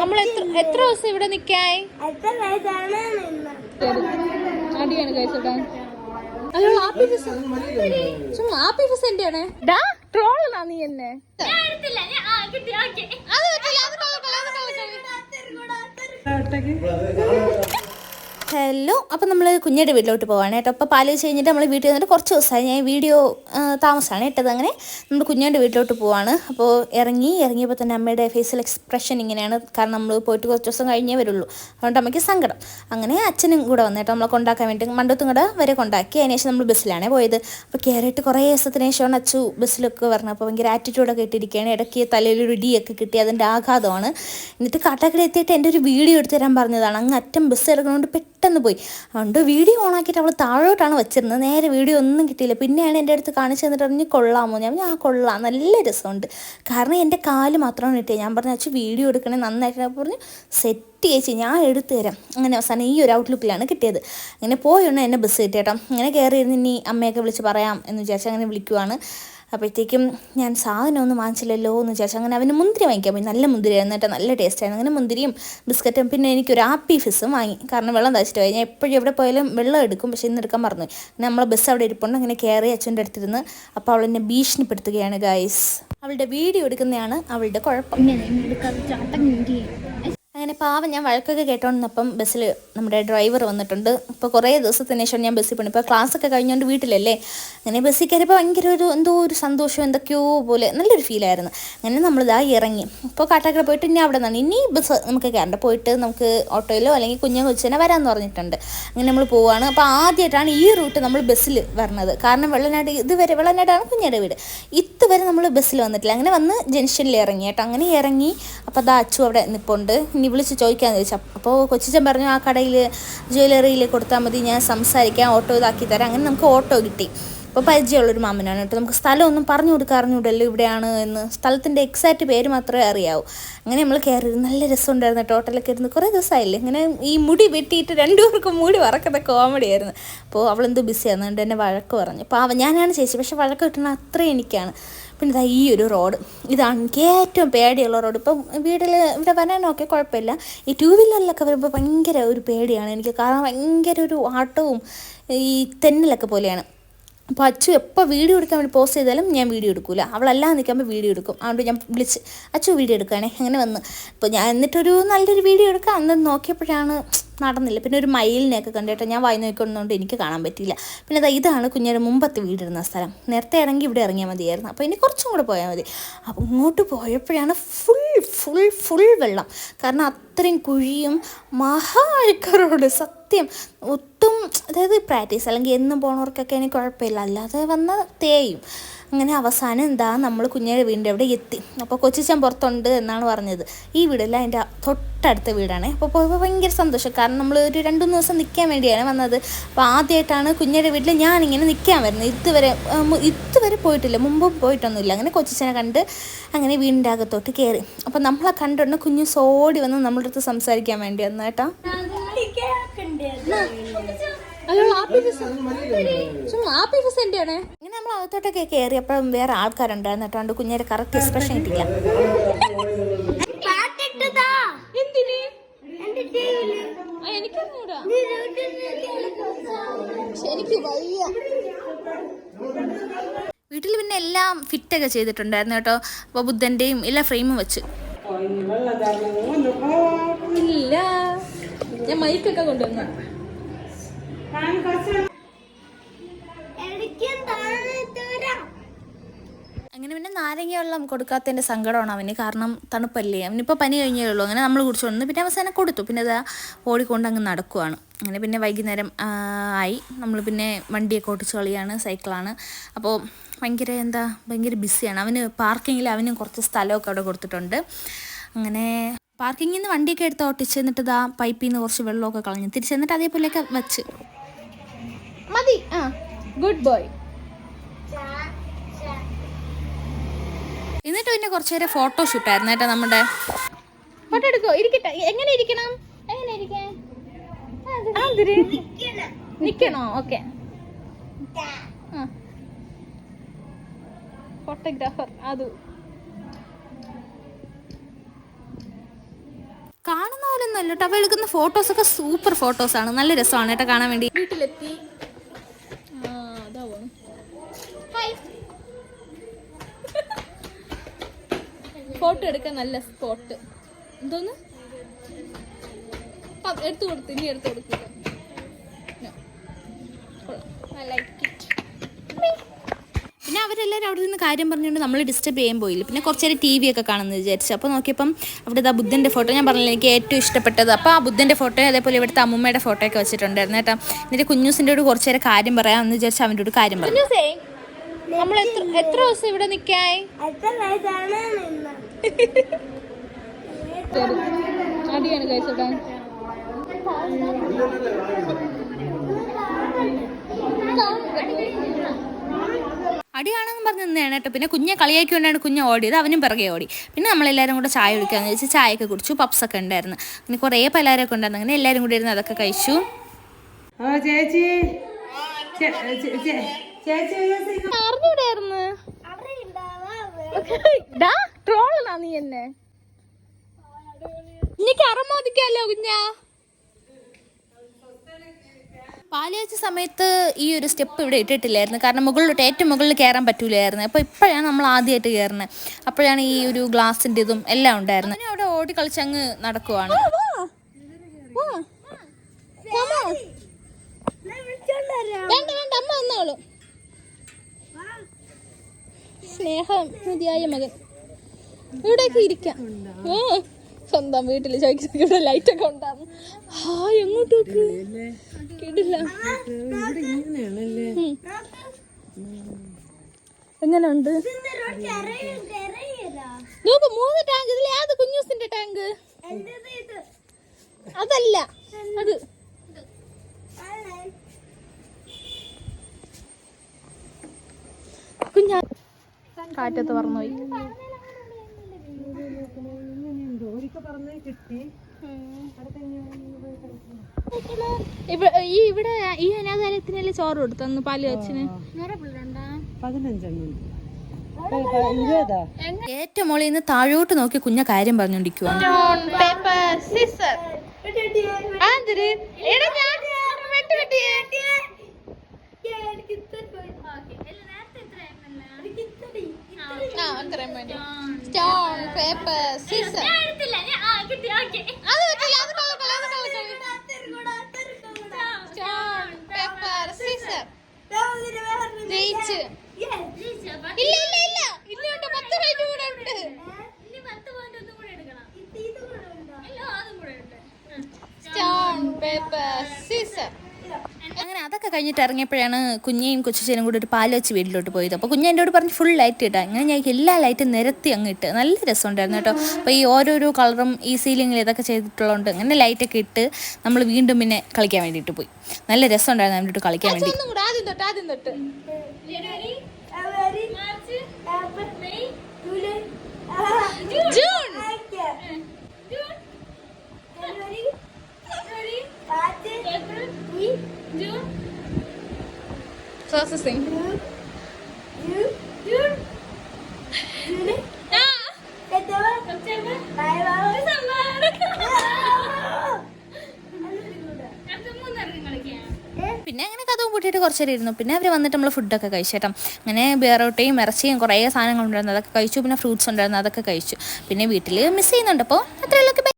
നമ്മൾ എത്ര ദിവസം ഇവിടെ നിക്കായി? അടിയാണ് കഴിച്ചിട്ടാ. അയ്യോ ആപ്പി ഫിസിന്റെ ആണ്. ട്രോളാ നീ എന്നെ. ഹലോ, അപ്പം നമ്മൾ കുഞ്ഞിയുടെ വീട്ടിലോട്ട് പോവാണ് കേട്ടോ. അപ്പോൾ പാല് വെച്ച് കഴിഞ്ഞിട്ട് നമ്മൾ വീട്ടിൽ വന്നിട്ട് കുറച്ച് ദിവസമായി. ഞാൻ വീഡിയോ താമസമാണ് ഇട്ടത്. അങ്ങനെ നമ്മൾ കുഞ്ഞിയുടെ വീട്ടിലോട്ട് പോവാണ്. അപ്പോൾ ഇറങ്ങിയപ്പോൾ തന്നെ അമ്മയുടെ ഫേസിൽ എക്സ്പ്രഷൻ ഇങ്ങനെയാണ്. കാരണം നമ്മൾ പോയിട്ട് കുറച്ച് ദിവസം കഴിഞ്ഞേ വരുള്ളൂ. അതുകൊണ്ട് അമ്മയ്ക്ക് സങ്കടം. അങ്ങനെ അച്ഛനും കൂടെ വന്നു കേട്ടോ, നമ്മളെ കൊണ്ടാക്കാൻ വേണ്ടി മണ്ടത്തും കൂടെ വരെ കൊണ്ടാക്കി. അതിനുശേഷം നമ്മൾ ബസ്സിലാണ് പോയത്. അപ്പോൾ കയറിയിട്ട് കുറേ ദിവസത്തിന് ശേഷമാണ് അച്ചു ബസ്സിലൊക്കെ വരണം. അപ്പോൾ ഭയങ്കര ആറ്റിറ്റ്യൂഡൊക്കെ ഇട്ടിരിക്കുകയാണ്. ഇടയ്ക്ക് തലയിലൊരു ഇടിയൊക്കെ കിട്ടി, അതിൻ്റെ ആഘാതമാണ്. എന്നിട്ട് കാട്ടാക്കട എത്തിയിട്ട് എൻ്റെ ഒരു വീഡിയോ എടുത്ത് തരാൻ പറഞ്ഞതാണ്. അങ്ങ് അറ്റം ബസ് എടുക്കുന്നതുകൊണ്ട് പെട്ടെന്ന് പോയി. അതുകൊണ്ട് വീഡിയോ ഓണാക്കിയിട്ട് അവൾ താഴോട്ടാണ് വെച്ചിരുന്നത്. നേരെ വീഡിയോ ഒന്നും കിട്ടിയില്ല. പിന്നെയാണ് എൻ്റെ അടുത്ത് കാണിച്ചു തന്നിട്ട് പറഞ്ഞ് കൊള്ളാമോ? ഞാൻ കൊള്ളാം, നല്ല രസമുണ്ട്. കാരണം എൻ്റെ കാല് മാത്രമാണ് കിട്ടിയത്. ഞാൻ പറഞ്ഞു അച്ഛൻ വീഡിയോ എടുക്കണേ, നന്നായിട്ട് പറഞ്ഞ് സെറ്റ് ചേച്ചി ഞാൻ എടുത്തു തരാം. അങ്ങനെ അവസാനം ഈ ഒരു ഔട്ട്ലുക്കിലാണ് കിട്ടിയത്. അങ്ങനെ പോയൊന്ന് എന്നെ ബസ് കിട്ടി കേട്ടോ. അങ്ങനെ കയറിയിരുന്ന് ഇനി അമ്മയൊക്കെ വിളിച്ച് പറയാം എന്ന് വിചാരിച്ച് അങ്ങനെ വിളിക്കുവാണ്. അപ്പോഴത്തേക്കും ഞാൻ സാധനമൊന്നും വാങ്ങിച്ചില്ലല്ലോ എന്ന് വിചാരിച്ചു. അങ്ങനെ അവന് മുന്തിരി വാങ്ങിക്കാൻ പോയി. നല്ല മുന്തിരിയായിരുന്നു കേട്ടോ, നല്ല ടേസ്റ്റായിരുന്നു. അങ്ങനെ മുന്തിരിയും ബിസ്ക്കറ്റും പിന്നെ എനിക്കൊരു ആപ്പി ഫിസും വാങ്ങി. കാരണം വെള്ളം തയ്ച്ചിട്ട് പോയി. ഞാൻ എപ്പോഴും എവിടെ പോയാലും വെള്ളം എടുക്കും, പക്ഷേ ഇന്ന് എടുക്കാൻ മറന്നു. പിന്നെ നമ്മളെ ബസ് അവിടെ ഇരിപ്പുണ്ട്. അങ്ങനെ കയറി അച്ഛൻ്റെ അടുത്തിരുന്ന്. അപ്പോൾ അവൾ എന്നെ ഭീഷണിപ്പെടുത്തുകയാണ് ഗൈസ്. അവളുടെ വീഡിയോ എടുക്കുന്നതാണ് അവളുടെ കുഴപ്പം. അങ്ങനെ പാവം ഞാൻ വഴക്കൊക്കെ കേട്ടോണ്ടിരുന്നപ്പം ബസ്സിൽ നമ്മുടെ ഡ്രൈവർ വന്നിട്ടുണ്ട്. ഇപ്പോൾ കുറേ ദിവസത്തിന് ശേഷം ഞാൻ ബസ്സിൽ പോകണം. ഇപ്പോൾ ക്ലാസ്സൊക്കെ കഴിഞ്ഞുകൊണ്ട് വീട്ടിലല്ലേ. അങ്ങനെ ബസ്സിൽ കയറിയപ്പോൾ ഭയങ്കര എന്തോ ഒരു സന്തോഷം, എന്തൊക്കെയോ പോലെ നല്ലൊരു ഫീലായിരുന്നു. അങ്ങനെ നമ്മളിതാ ഇറങ്ങി. ഇപ്പോൾ കാട്ടാക്കട പോയിട്ട് ഇനി അവിടെ നിന്നാണ് ഇനി ബസ് നമുക്ക് കയറേണ്ട. പോയിട്ട് നമുക്ക് ഓട്ടോയിലോ അല്ലെങ്കിൽ കൊച്ചിനെ വരാമെന്ന് പറഞ്ഞിട്ടുണ്ട്. അങ്ങനെ നമ്മൾ പോവുകയാണ്. അപ്പോൾ ആദ്യമായിട്ടാണ് ഈ റൂട്ട് നമ്മൾ ബസ്സിൽ വരണത്. കാരണം വെള്ളനാടാണ് കുഞ്ഞിയുടെ വീട്. ഇതുവരെ നമ്മൾ ബസ്സിൽ വന്നിട്ടില്ല. അങ്ങനെ വന്ന് ജംഗ്ഷനിൽ ഇറങ്ങി കേട്ടോ. അങ്ങനെ ഇറങ്ങി. അപ്പോൾ അതാ അച്ചു അവിടെ നിൽപ്പുണ്ട്. ഇനി വിളിച്ച് ചോദിക്കാമെന്ന് ചോദിച്ചാൽ അപ്പോൾ കൊച്ചിച്ചൻ പറഞ്ഞു ആ കടയിൽ ജ്വല്ലറിയിൽ കൊടുത്താൽ മതി, ഞാൻ സംസാരിക്കാം, ഓട്ടോ ഇതാക്കി തരാം. അങ്ങനെ നമുക്ക് ഓട്ടോ കിട്ടി. അപ്പോൾ പരിചയമുള്ളൊരു മാമനാണ് കേട്ടോ. നമുക്ക് സ്ഥലമൊന്നും പറഞ്ഞു അറിഞ്ഞൂടല്ലോ ഇവിടെയാണ് എന്ന്. സ്ഥലത്തിൻ്റെ എക്സാക്റ്റ് പേര് മാത്രമേ അറിയാവൂ. അങ്ങനെ നമ്മൾ കയറി. നല്ല രസമുണ്ടായിരുന്നു കേട്ടോ. ഹോട്ടലൊക്കെ ഇരുന്ന് കുറേ ദിവസമായില്ലേ. ഇങ്ങനെ ഈ മുടി വെട്ടിയിട്ട് രണ്ടുപേർക്കും മുടി വറക്കുന്ന കോമഡി ആയിരുന്നു. അപ്പോൾ അവളെന്തോ ബിസിയായിരുന്നു, അതുകൊണ്ട് എന്നെ വഴക്ക് പറഞ്ഞു. അപ്പോൾ ഞാനാണ് ചേച്ചി, പക്ഷേ വഴക്ക് കിട്ടുന്ന അത്രയും എനിക്കാണ്. പിന്നെ ഇതാ ഈ ഒരു റോഡ്, ഇതാണ് എനിക്ക് ഏറ്റവും പേടിയുള്ള റോഡ്. ഇപ്പം ഇവിടെ വരാനൊക്കെ കുഴപ്പമില്ല. ഈ ടൂ വീലറിലൊക്കെ വരുമ്പോൾ ഭയങ്കര ഒരു പേടിയാണ് എനിക്ക്. കാരണം ഭയങ്കര ഒരു ആട്ടവും ഈ തെന്നലൊക്കെ പോലെയാണ്. അപ്പോൾ അച്ചു എപ്പോൾ വീഡിയോ എടുക്കാൻ വേണ്ടി പോസ്റ്റ് ചെയ്താലും ഞാൻ വീഡിയോ എടുക്കില്ല. അവളെല്ലാം നിൽക്കുമ്പോൾ വീഡിയോ എടുക്കും. അതുകൊണ്ട് ഞാൻ വിളിച്ച് അച്ചു വീഡിയോ എടുക്കുകയാണേ അങ്ങനെ വന്ന്. അപ്പോൾ ഞാൻ എന്നിട്ടൊരു നല്ലൊരു വീഡിയോ എടുക്കാം അന്ന് നോക്കിയപ്പോഴാണ് നടന്നില്ല. പിന്നെ ഒരു മയിലിനെയൊക്കെ കണ്ടിട്ട് ഞാൻ വായി നോക്കിക്കൊണ്ടതുകൊണ്ട് എനിക്ക് കാണാൻ പറ്റിയില്ല. പിന്നെ ഇതാണ് കുഞ്ഞിൻ്റെ മുമ്പത്തെ വീടിരുന്ന സ്ഥലം. നേരത്തെ ഇറങ്ങി ഇവിടെ ഇറങ്ങിയാൽ മതിയായിരുന്നു. അപ്പോൾ ഇനി കുറച്ചും കൂടെ പോയാൽ മതി. അപ്പോൾ ഇങ്ങോട്ട് പോയപ്പോഴാണ് ഫുൾ വെള്ളം. കാരണം അത്രയും കുഴിയും മഹാഴ്ക്കറോട് സത്യം ഒട്ടും. അതായത് പ്രാക്ടീസ് അല്ലെങ്കിൽ എന്നും പോണവർക്കൊക്കെ എനിക്ക് കുഴപ്പമില്ല, അല്ലാതെ വന്ന തേയും. അങ്ങനെ അവസാനം നമ്മൾ കുഞ്ഞിയുടെ വീടിൻ്റെ അവിടെ എത്തി. അപ്പോൾ കൊച്ചിച്ചൻ പുറത്തുണ്ട് എന്നാണ് പറഞ്ഞത്. ഈ വീടല്ല, അതിൻ്റെ തൊട്ടടുത്ത വീടാണ്. അപ്പോൾ പോയപ്പോൾ ഭയങ്കര സന്തോഷം. കാരണം നമ്മൾ ഒരു 2-3 ദിവസം നിൽക്കാൻ വേണ്ടിയാണ് വന്നത്. അപ്പോൾ ആദ്യമായിട്ടാണ് കുഞ്ഞിയുടെ വീട്ടിൽ ഞാനിങ്ങനെ നിൽക്കാൻ വരുന്നത്. ഇതുവരെ പോയിട്ടില്ല, മുമ്പും പോയിട്ടൊന്നുമില്ല. അങ്ങനെ കൊച്ചിച്ചനെ കണ്ട് അങ്ങനെ വീടിൻ്റെ അകത്തോട്ട് കയറി. അപ്പോൾ നമ്മളെ കണ്ടുകൊണ്ട് കുഞ്ഞ് സോടി വന്ന് നമ്മളുടെ അടുത്ത് സംസാരിക്കാൻ വേണ്ടി വന്നു കേട്ടോ. ഇങ്ങനെ നമ്മൾ അകത്തോട്ടൊക്കെ കയറിയപ്പോഴും വേറെ ആൾക്കാരുണ്ടായിരുന്നു കേട്ടോ. അതുകൊണ്ട് കുഞ്ഞിന്റെ കറക്റ്റ് എക്സ്പ്രഷൻ കിട്ടില്ല. വീട്ടിൽ പിന്നെ എല്ലാം ഫിറ്റൊക്കെ ചെയ്തിട്ടുണ്ടായിരുന്നു കേട്ടോ. അപ്പോൾ ബുദ്ധൻ്റെയും എല്ലാ ഫ്രെയിമും വെച്ച് ഇല്ല. ഞാൻ മൈക്കൊക്കെ കൊണ്ടുവന്നു. അങ്ങനെ പിന്നെ നാരങ്ങ വെള്ളം കൊടുക്കാത്തതിൻ്റെ സങ്കടമാണ് അവന്. കാരണം തണുപ്പല്ലേ, അവനിപ്പോൾ പനി കഴിഞ്ഞേ ഉള്ളൂ. അങ്ങനെ നമ്മൾ കുടിച്ചുകൊണ്ട് പിന്നെ അവസാനം കൊടുത്തു. പിന്നെ അതാ ഓടിക്കൊണ്ട് അങ്ങ് നടക്കുവാണ്. അങ്ങനെ പിന്നെ വൈകുന്നേരം ആയി. നമ്മൾ പിന്നെ വണ്ടിയൊക്കെ ഓടിച്ച് കളിയാണ്, സൈക്കിളാണ്. അപ്പോൾ ഭയങ്കര ബിസിയാണ് അവന്. പാർക്കിങ്ങിൽ അവനും കുറച്ച് സ്ഥലമൊക്കെ അവിടെ കൊടുത്തിട്ടുണ്ട്. അങ്ങനെ പാർക്കിങ്ങിൽ നിന്ന് വണ്ടിയൊക്കെ എടുത്ത് ഓട്ടിച്ച് എന്നിട്ട് പൈപ്പിൽ നിന്ന് കുറച്ച് വെള്ളമൊക്കെ കളഞ്ഞ് തിരിച്ച് എന്നിട്ട് അതേപോലെയൊക്കെ വെച്ച് മതി. Good boy. എന്നിട്ട് പിന്നെ കുറച്ച് നേരം ഫോട്ടോഷൂട്ടായിരുന്നു കേട്ടോ. നമ്മുടെ ഫോട്ടോ എടുക്കോ? ഇരിക്കട്ടെ. എങ്ങനെ ഇരിക്കണം? നിക്കണോ? ഓക്കെ. ഫോട്ടോഗ്രാഫർ അത് കാണുന്ന പോലെ ഒന്നും അല്ല കേട്ടോ. അവ എടുക്കുന്ന ഫോട്ടോസൊക്കെ സൂപ്പർ ഫോട്ടോസാണ്, നല്ല രസമാണ് കേട്ടോ കാണാൻ വേണ്ടി. വീട്ടിലെത്തി. അതാ പോണു. ഫോട്ടോ എടുക്കാൻ നല്ല സ്പോട്ട്. എന്തോന്ന് എടുത്തു കൊടുത്തു, ഇനി എടുത്തു കൊടുക്കുക. പിന്നെ അവരെല്ലാവരും അവിടെ നിന്ന് കാര്യം പറഞ്ഞുകൊണ്ട് നമ്മൾ ഡിസ്റ്റർബ് ചെയ്യാൻ പോയില്ല. പിന്നെ കുറച്ച് നേരം TV ഒക്കെ കാണുമെന്ന് വിചാരിച്ചു. അപ്പോൾ നോക്കിയപ്പം അവിടെ ആ ബുദ്ധൻ്റെ ഫോട്ടോ, ഞാൻ പറഞ്ഞില്ല എനിക്ക് ഏറ്റവും ഇഷ്ടപ്പെട്ടത്. അപ്പോൾ ആ ബുദ്ധൻ്റെ ഫോട്ടോ അതേപോലെ ഇവിടുത്തെ അമ്മൂമ്മയുടെ ഫോട്ടോ ഒക്കെ വെച്ചിട്ടുണ്ടായിരുന്നു കേട്ടോ. എന്നിട്ട് കുഞ്ഞൂസിൻ്റെ കൂടെ കുറച്ച് നേരം കാര്യം പറയാമെന്ന് വിചാരിച്ചു അവൻ്റെ കൂടെ കാര്യം പറഞ്ഞു. നമ്മൾ എത്ര ദിവസം ഇവിടെ നിൽക്കായി? അടിയാണ് കഴിച്ചിട്ടാ. അടിയാണെന്ന് പറഞ്ഞ് നിന്നതാണ് കേട്ടോ. പിന്നെ കുഞ്ഞെ കളിയാക്കിക്കൊണ്ടാണ് കുഞ്ഞ് ഓടിയത്, അവനും പിറകെ ഓടി. പിന്നെ നമ്മളെല്ലാവരും കൂടെ ചായ കുടിക്കാമെന്ന് വെച്ചാൽ ചായയൊക്കെ കുടിച്ചു. പപ്സൊക്കെ ഉണ്ടായിരുന്നു, പിന്നെ കുറേ പലഹാരമൊക്കെ ഉണ്ടായിരുന്നു. അങ്ങനെ എല്ലാവരും കൂടി ഇരുന്ന് അതൊക്കെ കഴിച്ചു. അറിഞ്ഞൂടായിരുന്നു നീ എന്നെ ഇനിക്ക് അറമോദിക്കാലോ കുഞ്ഞാ. പാല് വെച്ച സമയത്ത് ഈ ഒരു സ്റ്റെപ്പ് ഇവിടെ ഇട്ടിട്ടില്ലായിരുന്നു, കാരണം മുകളിലോട്ട് ഏറ്റവും മുകളിൽ കയറാൻ പറ്റൂലായിരുന്നു. അപ്പോൾ ഇപ്പോഴാണ് നമ്മൾ ആദ്യമായിട്ട് കയറുന്നത്. അപ്പോഴാണ് ഈ ഒരു ഗ്ലാസിൻ്റെ ഇതും എല്ലാം ഉണ്ടായിരുന്നു. അങ്ങനെ അവിടെ ഓടി കളിച്ചങ്ങ് നടക്കുവാണ്. അമ്മ വന്നോളൂ. സ്നേഹം മതിയായ മകൻ. ഇവിടേക്ക് ഇരിക്കാം. സ്വന്തം വീട്ടിൽ ചോദിക്കുന്ന ഇവിടെ ലൈറ്റൊക്കെ ഉണ്ടായിരുന്നു. എങ്ങോട്ടേക്ക് കേട്ടില്ല. എങ്ങനെയുണ്ട് നോക്ക്? 3 ടാങ്ക്. ഇതിൽ ഏത് കുഞ്ഞൂസിന്റെ ടാങ്ക്? അതല്ല, അത് കുഞ്ഞാ കാറ്റത്ത് പറന്നുപോയി. ഇവിടെ ഈ അനാഥാലയത്തിനല്ലേ ചോറ് കൊടുത്തു പാല് വെച്ചിന്? ഏറ്റവും മോളിൽ നിന്ന് താഴോട്ട് നോക്കി കുഞ്ഞ കാര്യം പറഞ്ഞോണ്ടിരിക്കുവാണ്. Stone paper scissor. Stone paper scissor. ജയിച്ച്. ഇല്ല ഇല്ല ഇല്ല, ഇല്ലുണ്ട് 10 പോയിന്റ് കൂടെ ഉണ്ട്. Stone paper scissor. അങ്ങനെ അതൊക്കെ കഴിഞ്ഞിട്ട് ഇറങ്ങിയപ്പോഴാണ് കുഞ്ഞേയും കൊച്ചുചേനും കൂടി ഒരു പാല് വെച്ച് വീട്ടിലോട്ട് പോയത്. അപ്പോൾ കുഞ്ഞ് എന്നോട് പറഞ്ഞ് ഫുൾ ലൈറ്റ് ഇട്ടാൽ. അങ്ങനെ ഞാൻ എല്ലാ ലൈറ്റും നിരത്തി അങ്ങ് ഇട്ട്. നല്ല രസമുണ്ടായിരുന്നു കേട്ടോ. അപ്പോൾ ഈ ഓരോരോ കളറും ഈ സീലിങ്ങിൽ ഇതൊക്കെ ചെയ്തിട്ടുള്ളതുകൊണ്ട് അങ്ങനെ ലൈറ്റൊക്കെ ഇട്ട് നമ്മൾ വീണ്ടും പിന്നെ കളിക്കാൻ വേണ്ടിയിട്ട് പോയി. നല്ല രസമുണ്ടായിരുന്നു അതിൻ്റെ കളിക്കാൻ വേണ്ടി. Processing. പിന്നെ അങ്ങനെ കഥവും കൂട്ടിയിട്ട് കുറച്ച് നേരം ഇരുന്നു. പിന്നെ അവർ വന്നിട്ട് നമ്മൾ ഫുഡൊക്കെ കഴിച്ചേട്ടാ. അങ്ങനെ ബേറോട്ടയും ഇറച്ചിയും കുറേ സാധനങ്ങളുണ്ടായിരുന്നു, അതൊക്കെ കഴിച്ചു. പിന്നെ ഫ്രൂട്ട്സ് ഉണ്ടായിരുന്നു, അതൊക്കെ കഴിച്ചു. പിന്നെ വീട്ടിൽ മിസ് ചെയ്യുന്നുണ്ട്. അപ്പോൾ അത്രയുള്ളൂ.